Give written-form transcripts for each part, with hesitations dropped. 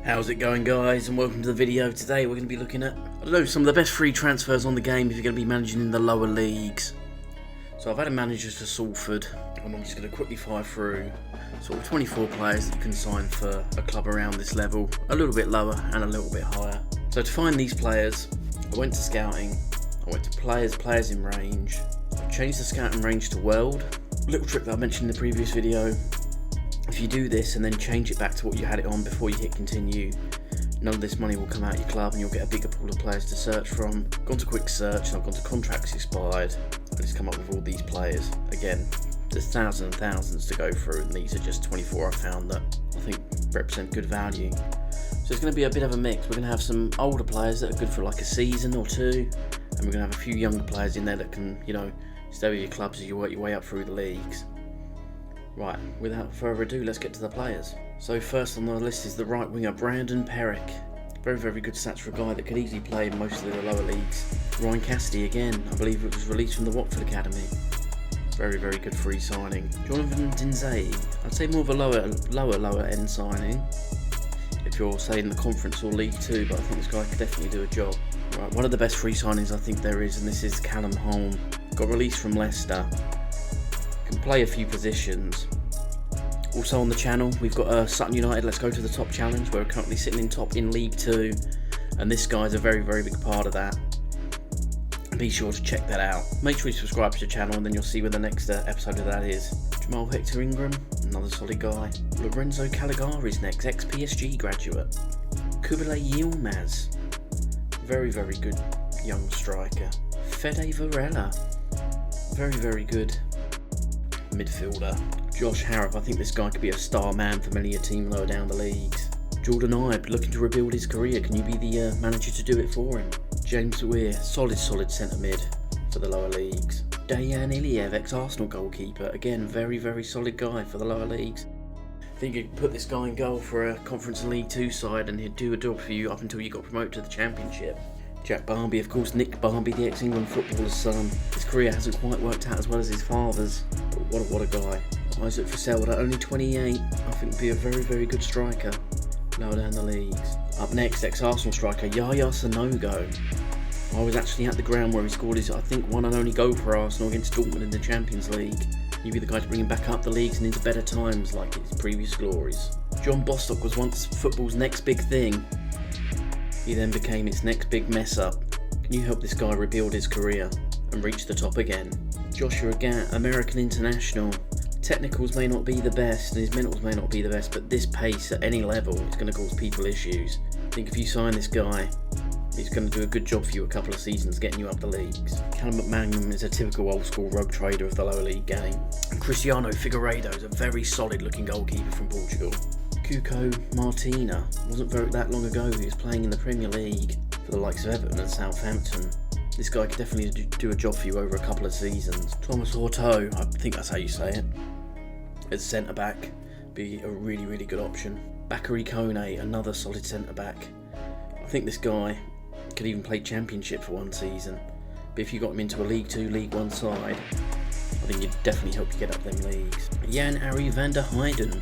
How's it going, guys, and welcome to the video. Today we're going to be looking at, some of the best free transfers on the game if you're going to be managing in the lower leagues. So I've had a manager for Salford, and I'm just going to quickly fire through sort of 24 players that you can sign for a club around this level, a little bit lower and a little bit higher. So to find these players, I went to scouting, I went to players in range, I changed the scouting range to world. Little trick that I mentioned in the previous video. If you do this and then change it back to what you had it on before you hit continue, none of this money will come out of your club and you'll get a bigger pool of players to search from. I've gone to quick search and I've gone to contracts expired and it's come up with all these players. Again, there's thousands and thousands to go through, and these are just 24 I found that I think represent good value. So it's going to be a bit of a mix. We're going to have some older players that are good for like a season or two, and we're going to have a few younger players in there that can, stay with your clubs as you work your way up through the leagues. Right, without further ado, let's get to the players. So first on the list is the right winger, Brandon Perrick. Very, very good stats for a guy that could easily play in most of the lower leagues. Ryan Cassidy again, I believe it was released from the Watford Academy. Very, very good free signing. Jonathan Dinzay, I'd say more of a lower end signing if you're, say, in the Conference or League 2, but I think this guy could definitely do a job. Right, one of the best free signings I think there is, and this is Callum Holm. Got released from Leicester. Can play a few positions. Also on the channel, we've got Sutton United Let's Go to the Top challenge. We're currently sitting in top in League 2, and this guy's a very, very big part of that. Be sure to check that out. Make sure you subscribe to the channel and then you'll see where the next episode of that is. Jamal Hector Ingram, another solid guy. Lorenzo Caligari's next, ex-PSG graduate. Kubilay Yilmaz, very, very good young striker. Fede Varela, very, very good midfielder. Josh Harrop, I think this guy could be a star man for many a team lower down the leagues. Jordan Ibe, looking to rebuild his career. Can you be the manager to do it for him? James Weir, solid centre mid for the lower leagues. Dejan Iliev, ex-Arsenal goalkeeper. Again, very, very solid guy for the lower leagues. I think you could put this guy in goal for a Conference and League 2 side and he'd do a job for you up until you got promoted to the Championship. Jack Barmby, of course, Nick Barmby, the ex-England footballer's son. His career hasn't quite worked out as well as his father's, but what a guy. Isaac Fuselda, only 28, I think would be a very, very good striker lower down the leagues. Up next, ex-Arsenal striker Yaya Sanogo. I was actually at the ground where he scored his, I think, one and only goal for Arsenal against Dortmund in the Champions League. He'd be the guy to bring him back up the leagues and into better times like his previous glories. John Bostock was once football's next big thing. He then became its next big mess up. Can you help this guy rebuild his career and reach the top again? Joshua Gatt, American international. Technicals may not be the best and his mentals may not be the best, but this pace at any level is going to cause people issues. I think if you sign this guy, he's going to do a good job for you a couple of seasons getting you up the leagues. Callum McManum is a typical old school rogue trader of the lower league game. And Cristiano Figueiredo is a very solid looking goalkeeper from Portugal. Cuco Martina, wasn't that long ago he was playing in the Premier League for the likes of Everton and Southampton. This guy could definitely do a job for you over a couple of seasons. Thomas Horto, I think that's how you say it, as centre back, be a really, really good option. Bakary Kone, another solid centre back. I think this guy could even play Championship for one season, but if you got him into a League 2, League 1 side, I think he'd definitely help you get up them leagues. Jan Ari van der Heyden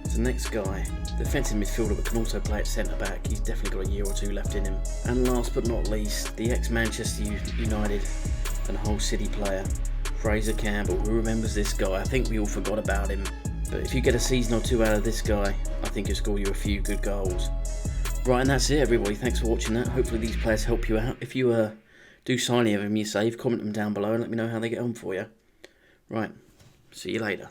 is the next guy. Defensive midfielder but can also play at centre back. He's definitely got a year or two left in him. And last but not least, the ex-Manchester United and Hull City player, Fraser Campbell. Who remembers this guy? I think we all forgot about him. But if you get a season or two out of this guy, I think he'll score you a few good goals. Right, and that's it, everybody. Thanks for watching that. Hopefully these players help you out. If you do sign any of them you save, comment them down below and let me know how they get on for you. Right, see you later.